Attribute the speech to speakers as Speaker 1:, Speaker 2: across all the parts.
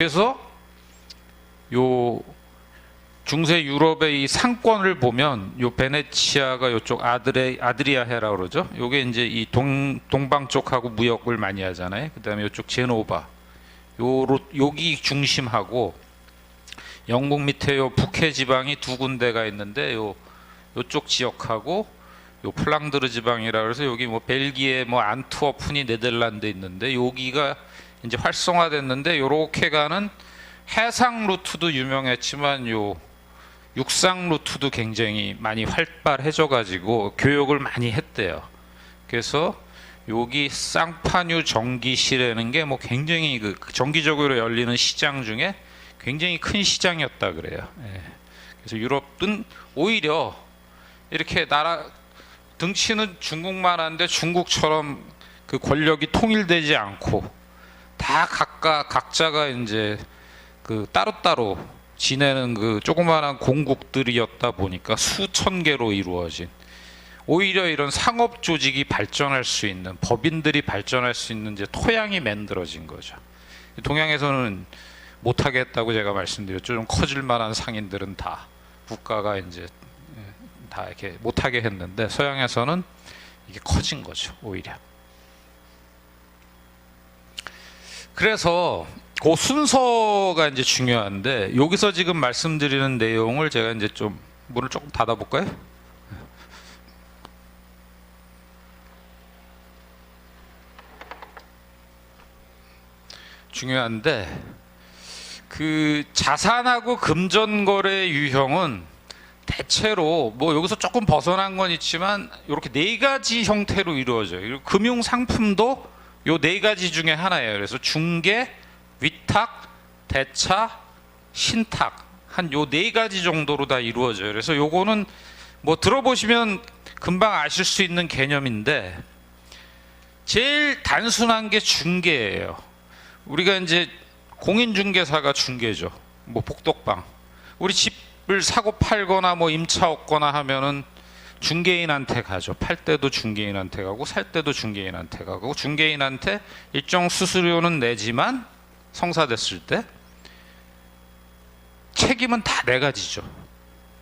Speaker 1: 그래서 요 중세 유럽의 이 상권을 보면 요 베네치아가 요쪽 아드리아해라 그러죠. 요게 이제 이 동방 쪽하고 무역을 많이 하잖아요. 그다음에 요쪽 제노바 여기 중심하고 영국 밑에 요 북해 지방이 두 군데가 있는데 요쪽 지역하고 요 플랑드르 지방이라 그래서 여기 뭐 벨기에 뭐 안트워픈이 네덜란드에 있는데 여기가 이제 활성화됐는데 요렇게 가는 해상 루트도 유명했지만 요 육상 루트도 굉장히 많이 활발해져 가지고 교역을 많이 했대요. 그래서 여기 쌍파뉴 전기시라는 게 뭐 굉장히 그 정기적으로 열리는 시장 중에 굉장히 큰 시장이었다 그래요. 예. 그래서 유럽은 오히려 이렇게 나라 등치는 중국만 한데 중국처럼 그 권력이 통일되지 않고 다 각자가 이제 그 따로따로 지내는 그 조그마한 공국들이었다 보니까 수천 개로 이루어진, 오히려 이런 상업 조직이 발전할 수 있는, 법인들이 발전할 수 있는 이제 토양이 만들어진 거죠. 동양에서는 못하게 했다고 제가 말씀드렸죠. 좀 커질 만한 상인들은 다 국가가 이제 다 이렇게 못하게 했는데 서양에서는 이게 커진 거죠, 오히려. 그래서 그 순서가 이제 중요한데 여기서 지금 말씀드리는 내용을 제가 이제 좀 문을 조금 닫아볼까요? 중요한데 그 자산하고 금전거래 유형은 대체로 뭐 여기서 조금 벗어난 건 있지만 이렇게 네 가지 형태로 이루어져요. 그리고 금융 상품도 요 네 가지 중에 하나예요. 그래서 중개, 위탁, 대차, 신탁 한 요 네 가지 정도로 다 이루어져요. 그래서 요거는 뭐 들어보시면 금방 아실 수 있는 개념인데 제일 단순한 게 중개예요. 우리가 이제 공인중개사가 중개죠. 뭐 복덕방, 우리 집을 사고 팔거나 뭐 임차 얻거나 하면은 중개인한테 가죠. 팔 때도 중개인한테 가고 살 때도 중개인한테 가고, 중개인한테 일정 수수료는 내지만 성사됐을 때 책임은 다 네 가지죠.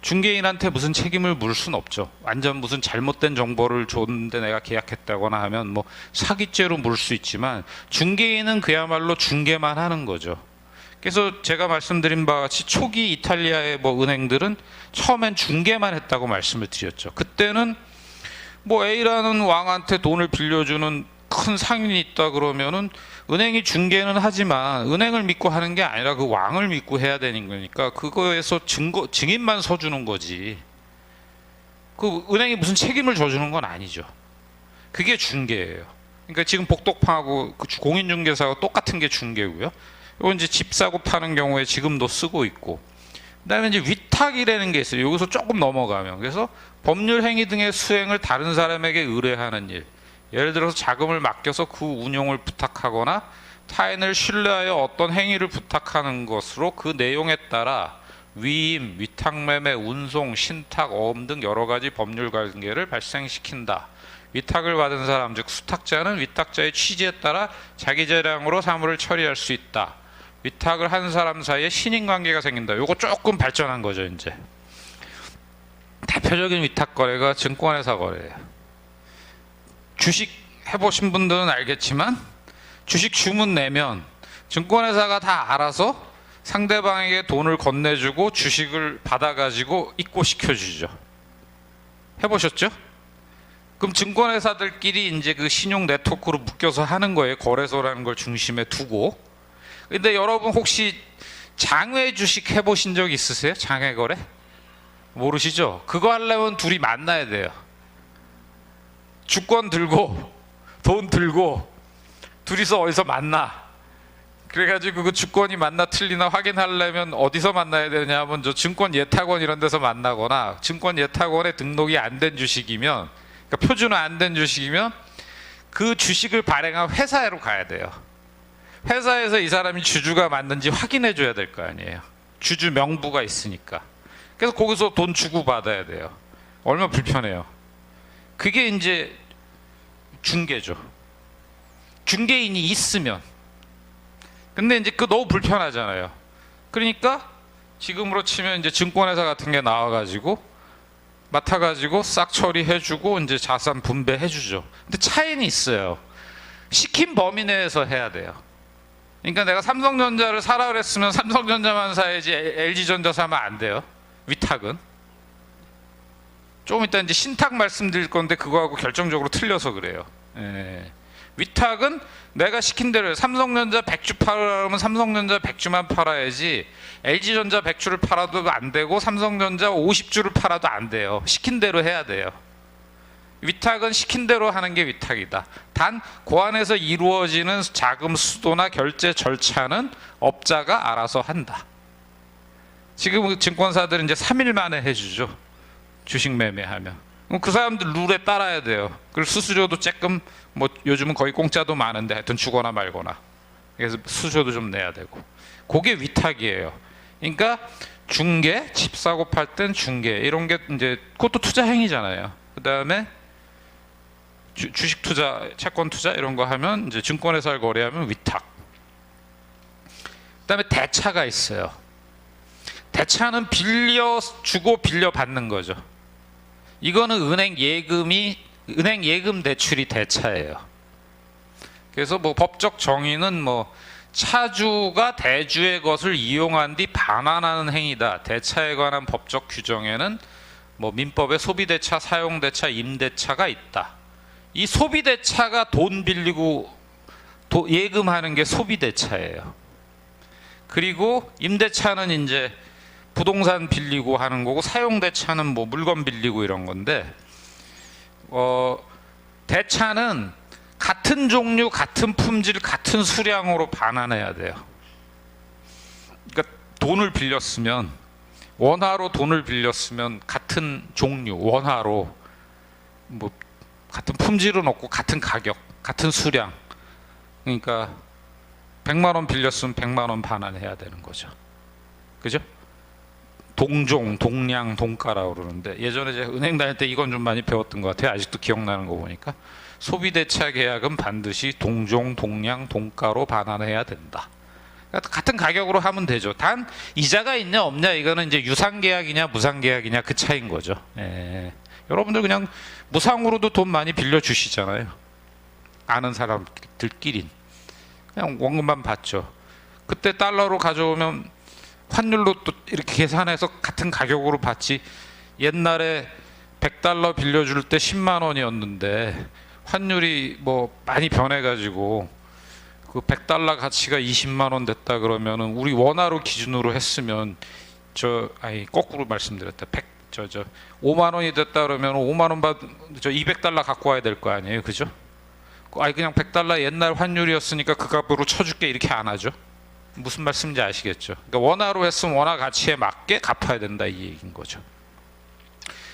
Speaker 1: 중개인한테 무슨 책임을 물을 순 없죠. 완전 무슨 잘못된 정보를 줬는데 내가 계약했다거나 하면 뭐 사기죄로 물을 수 있지만 중개인은 그야말로 중개만 하는 거죠. 그래서 제가 말씀드린 바와 같이 초기 이탈리아의 뭐 은행들은 처음엔 중개만 했다고 말씀을 드렸죠. 그때는 뭐 A라는 왕한테 돈을 빌려주는 큰 상인이 있다 그러면은 은행이 중개는 하지만 은행을 믿고 하는 게 아니라 그 왕을 믿고 해야 되는 거니까 그거에서 증인만 서주는 거지. 그 은행이 무슨 책임을 져주는 건 아니죠. 그게 중개예요. 그러니까 지금 복덕방하고 그 공인중개사가 똑같은 게 중개고요. 이건 이제 집 사고 파는 경우에 지금도 쓰고 있고, 그다음에 이제 위탁이라는 게 있어요. 여기서 조금 넘어가면, 그래서 법률 행위 등의 수행을 다른 사람에게 의뢰하는 일, 예를 들어서 자금을 맡겨서 그 운용을 부탁하거나 타인을 신뢰하여 어떤 행위를 부탁하는 것으로 그 내용에 따라 위임, 위탁매매, 운송, 신탁, 어음 등 여러 가지 법률 관계를 발생시킨다. 위탁을 받은 사람, 즉 수탁자는 위탁자의 취지에 따라 자기 재량으로 사물을 처리할 수 있다. 위탁을 한 사람 사이에 신인관계가 생긴다. 요거 조금 발전한 거죠. 이제 대표적인 위탁 거래가 증권회사 거래예요. 주식 해보신 분들은 알겠지만 주식 주문 내면 증권회사가 다 알아서 상대방에게 돈을 건네주고 주식을 받아가지고 입고시켜주죠. 해보셨죠? 그럼 증권회사들끼리 이제 그 신용 네트워크로 묶여서 하는 거예요. 거래소라는 걸 중심에 두고. 근데 여러분 혹시 장외 주식 해보신 적 있으세요? 장외 거래? 모르시죠? 그거 하려면 둘이 만나야 돼요. 주권 들고 돈 들고 둘이서 어디서 만나. 그래가지고 그 주권이 맞나 틀리나 확인하려면 어디서 만나야 되냐 하면 저 증권 예탁원 이런 데서 만나거나, 증권 예탁원에 등록이 안 된 주식이면, 그러니까 표준화 안 된 주식이면 그 주식을 발행한 회사로 가야 돼요. 회사에서 이 사람이 주주가 맞는지 확인해 줘야 될 거 아니에요. 주주 명부가 있으니까. 그래서 거기서 돈 주고 받아야 돼요. 얼마나 불편해요. 그게 이제 중개죠. 중개인이 있으면. 근데 이제 그 너무 불편하잖아요. 그러니까 지금으로 치면 이제 증권회사 같은 게 나와가지고 맡아가지고 싹 처리해주고 이제 자산 분배해주죠. 근데 차이는 있어요. 시킨 범위 내에서 해야 돼요. 그러니까 내가 삼성전자를 사라 그랬으면 삼성전자만 사야지 LG전자 사면 안 돼요. 위탁은. 조금 이따 이제 신탁 말씀드릴 건데 그거하고 결정적으로 틀려서 그래요. 예. 위탁은 내가 시킨 대로 삼성전자 100주 팔으려면 삼성전자 100주만 팔아야지 LG전자 100주를 팔아도 안 되고 삼성전자 50주를 팔아도 안 돼요. 시킨 대로 해야 돼요. 위탁은 시킨 대로 하는 게 위탁이다. 단 그 안에서 이루어지는 자금 수도나 결제 절차는 업자가 알아서 한다. 지금 증권사들은 이제 3일 만에 해주죠. 주식 매매하면. 그럼 그 사람들 룰에 따라야 돼요. 그리고 수수료도 조금 뭐 요즘은 거의 공짜도 많은데 하여튼 주거나 말거나. 그래서 수수료도 좀 내야 되고. 그게 위탁이에요. 그러니까 중개, 집 사고 팔 땐 중개 이런 게 이제 그것도 투자 행위잖아요. 그 다음에 주식 투자, 채권 투자 이런 거 하면 이제 증권회사를 거래하면 위탁. 그다음에 대차가 있어요. 대차는 빌려 주고 빌려 받는 거죠. 이거는 은행 예금 대출이 대차예요. 그래서 뭐 법적 정의는 뭐 차주가 대주의 것을 이용한 뒤 반환하는 행위다. 대차에 관한 법적 규정에는 뭐 민법에 소비대차, 사용대차, 임대차가 있다. 이 소비대차가 돈 빌리고 예금하는 게 소비대차예요. 그리고 임대차는 이제 부동산 빌리고 하는 거고 사용대차는 뭐 물건 빌리고 이런 건데 대차는 같은 종류, 같은 품질, 같은 수량으로 반환해야 돼요. 그러니까 돈을 빌렸으면 원화로 돈을 빌렸으면 같은 종류, 원화로 뭐 같은 품질은 없고 같은 가격, 같은 수량. 그러니까 100만 원 빌렸으면 100만 원 반환해야 되는 거죠. 그죠? 동종, 동량, 동가라고 그러는데 예전에 제가 은행 다닐 때 이건 좀 많이 배웠던 것 같아요. 아직도 기억나는 거 보니까 소비대차 계약은 반드시 동종, 동량, 동가로 반환해야 된다. 그러니까 같은 가격으로 하면 되죠. 단 이자가 있냐 없냐 이거는 이제 유상계약이냐 무상계약이냐 그 차이인 거죠. 예. 여러분들 그냥 무상으로도 돈 많이 빌려주시잖아요. 아는 사람들끼린 그냥 원금만 받죠. 그때 달러로 가져오면 환율로 또 이렇게 계산해서 같은 가격으로 받지. 옛날에 100달러 빌려줄 때 10만 원이었는데 환율이 뭐 많이 변해가지고 그 100달러 가치가 20만 원 됐다 그러면은 우리 원화로 기준으로 했으면 거꾸로 말씀드렸다. 5만 원이 됐다 그러면 5만 원 200달러 갖고 와야 될 거 아니에요, 그죠? 그냥 100달러 옛날 환율이었으니까 그 값으로 쳐줄게 이렇게 안 하죠. 무슨 말씀인지 아시겠죠? 그러니까 원화로 했으면 원화 가치에 맞게 갚아야 된다 이 얘기인 거죠.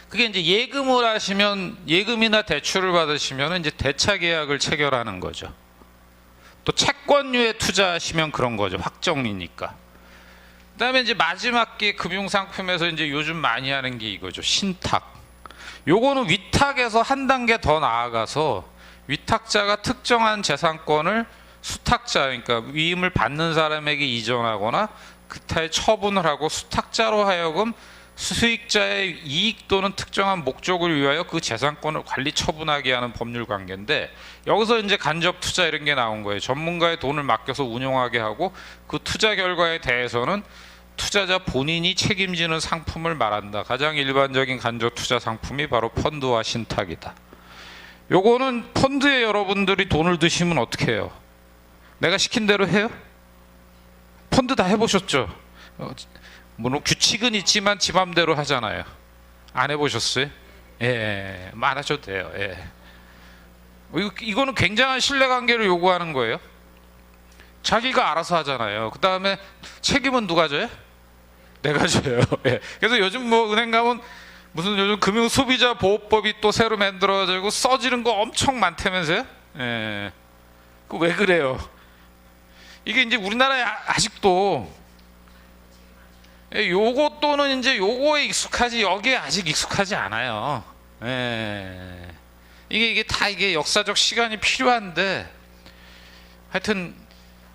Speaker 1: 그게 이제 예금을 하시면 예금이나 대출을 받으시면 이제 대차 계약을 체결하는 거죠. 또 채권류에 투자하시면 그런 거죠. 확정이니까. 그다음에 이제 마지막 게 금융상품에서 이제 요즘 많이 하는 게 이거죠. 신탁. 요거는 위탁에서 한 단계 더 나아가서 위탁자가 특정한 재산권을 수탁자, 그러니까 위임을 받는 사람에게 이전하거나 그타에 처분을 하고 수탁자로 하여금 수익자의 이익 또는 특정한 목적을 위하여 그 재산권을 관리 처분하게 하는 법률 관계인데 여기서 이제 간접 투자 이런 게 나온 거예요. 전문가의 돈을 맡겨서 운용하게 하고 그 투자 결과에 대해서는 투자자 본인이 책임지는 상품을 말한다. 가장 일반적인 간접 투자 상품이 바로 펀드와 신탁이다. 요거는 펀드에 여러분들이 돈을 드시면 어떻게 해요? 내가 시킨 대로 해요? 펀드 다 해보셨죠? 물론 규칙은 있지만 지 맘대로 하잖아요. 안 해보셨어요? 예, 안 하셔도 돼요. 예. 이거는 굉장한 신뢰관계를 요구하는 거예요. 자기가 알아서 하잖아요. 그 다음에 책임은 누가 져요? 내가 져요. 예. 그래서 요즘 뭐 은행 가면 무슨 요즘 금융소비자보호법이 또 새로 만들어가지고 써지는 거 엄청 많다면서요? 예. 그 왜 그래요? 이게 이제 우리나라에 아직도 요거 또는 이제 요거에 익숙하지 여기에 아직 익숙하지 않아요. 예. 이게 역사적 시간이 필요한데 하여튼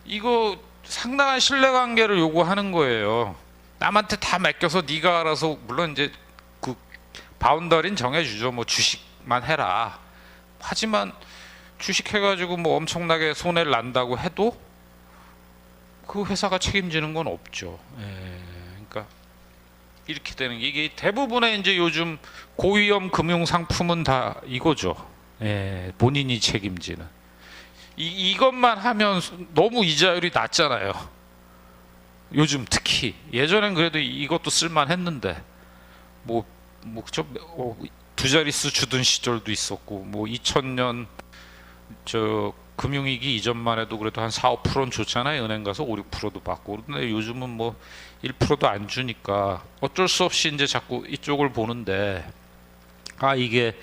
Speaker 1: 이거 상당한 신뢰관계를 요구하는 거예요. 남한테 다 맡겨서 네가 알아서, 물론 이제 그 바운더리는 정해주죠. 뭐 주식만 해라. 하지만 주식 해가지고 뭐 엄청나게 손해를 난다고 해도 그 회사가 책임지는 건 없죠. 그러니까 이렇게 되는 게, 이게 대부분의 이제 요즘 고위험 금융 상품은 다 이거죠. 본인이 책임지는. 이것만 하면 너무 이자율이 낮잖아요. 요즘 특히. 예전엔 그래도 이것도 쓸만했는데 두 자릿수 주던 시절도 있었고, 뭐 2000년 저 금융위기 이전만 해도 그래도 한 4, 5%는 줬잖아요. 은행 가서 5, 6%도 받고. 근데 요즘은 뭐 1%도 안 주니까 어쩔 수 없이 이제 자꾸 이쪽을 보는데, 이게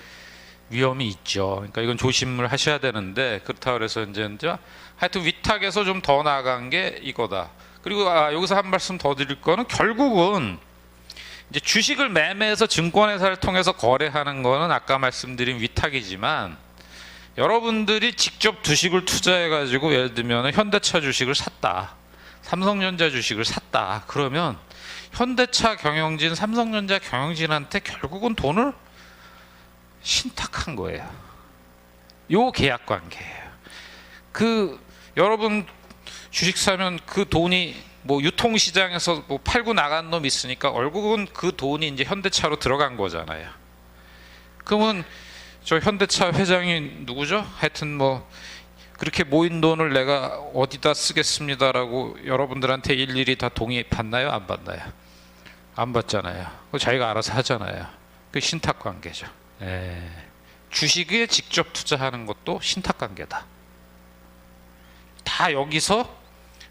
Speaker 1: 위험이 있죠. 그러니까 이건 조심을 하셔야 되는데, 그렇다 그래서 이제 하여튼 위탁에서 좀 더 나아간 게 이거다. 그리고 여기서 한 말씀 더 드릴 거는, 결국은 이제 주식을 매매해서 증권회사를 통해서 거래하는 거는 아까 말씀드린 위탁이지만, 여러분들이 직접 주식을 투자해 가지고 예를 들면 현대차 주식을 샀다, 삼성전자 주식을 샀다, 그러면 현대차 경영진, 삼성전자 경영진한테 결국은 돈을 신탁한 거예요. 요 계약 관계예요. 여러분 주식 사면 그 돈이 뭐 유통시장에서 뭐 팔고 나간 놈 있으니까 결국은 그 돈이 이제 현대차로 들어간 거잖아요. 그러면 저 현대차 회장이 누구죠? 하여튼 뭐 그렇게 모인 돈을 내가 어디다 쓰겠습니다라고 여러분들한테 일일이 다 동의 받나요? 안 받나요? 안 받잖아요. 그거 자기가 알아서 하잖아요. 그 신탁 관계죠. 주식에 직접 투자하는 것도 신탁 관계다. 다 여기서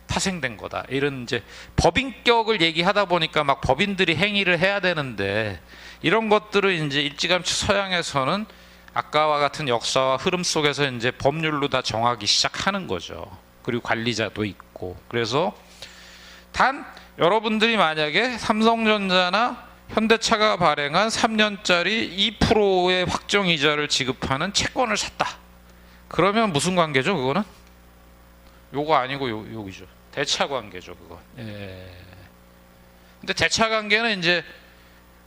Speaker 1: 파생된 거다. 이런 이제 법인격을 얘기하다 보니까 막 법인들이 행위를 해야 되는데, 이런 것들을 이제 일찌감치 서양에서는 아까와 같은 역사와 흐름 속에서 이제 법률로 다 정하기 시작하는 거죠. 그리고 관리자도 있고. 그래서 단 여러분들이 만약에 삼성전자나 현대차가 발행한 3년짜리 2%의 확정이자를 지급하는 채권을 샀다. 그러면 무슨 관계죠? 그거는? 요거 아니고 여기죠. 대차 관계죠, 그거. 근데 대차 관계는 이제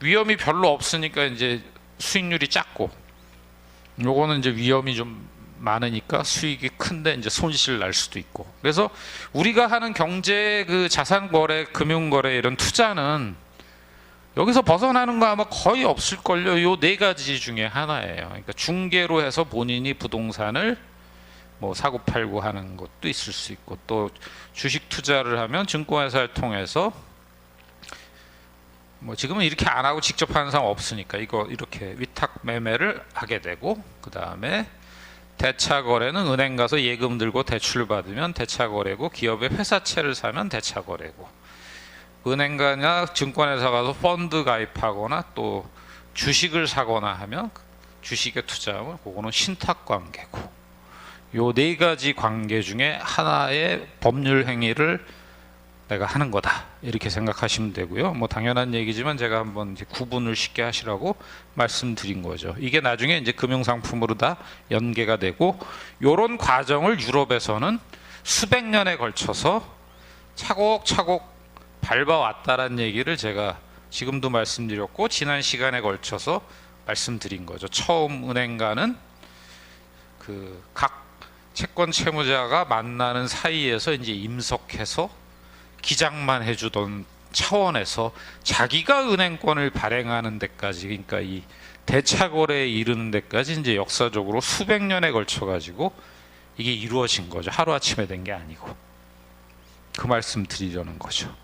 Speaker 1: 위험이 별로 없으니까 이제 수익률이 작고, 요거는 이제 위험이 좀 많으니까 수익이 큰데 이제 손실 날 수도 있고. 그래서 우리가 하는 경제 그 자산 거래, 금융 거래 이런 투자는 여기서 벗어나는 거 아마 거의 없을걸요. 요 네 가지 중에 하나예요. 그러니까 중개로 해서 본인이 부동산을 뭐 사고 팔고 하는 것도 있을 수 있고, 또 주식 투자를 하면 증권회사를 통해서, 뭐 지금은 이렇게 안 하고 직접 하는 사람 없으니까 이거 이렇게 위탁 매매를 하게 되고, 그 다음에 대차 거래는 은행 가서 예금 들고 대출 받으면 대차 거래고, 기업의 회사채를 사면 대차 거래고, 은행 가냐 증권회사 가서 펀드 가입하거나 또 주식을 사거나 하면 주식에 투자하면 그거는 신탁 관계고, 요 네 가지 관계 중에 하나의 법률 행위를 내가 하는 거다, 이렇게 생각하시면 되고요. 뭐 당연한 얘기지만 제가 한번 이제 구분을 쉽게 하시라고 말씀드린 거죠. 이게 나중에 이제 금융상품으로 다 연계가 되고, 요런 과정을 유럽에서는 수백 년에 걸쳐서 차곡차곡 밟아왔다라는 얘기를 제가 지금도 말씀드렸고, 지난 시간에 걸쳐서 말씀드린 거죠. 처음 은행가는 그 각 채권 채무자가 만나는 사이에서 이제 임석해서 기장만 해주던 차원에서 자기가 은행권을 발행하는 데까지, 그러니까 이 대차거래에 이르는 데까지 이제 역사적으로 수백 년에 걸쳐 가지고 이게 이루어진 거죠. 하루아침에 된 게 아니고. 그 말씀 드리려는 거죠.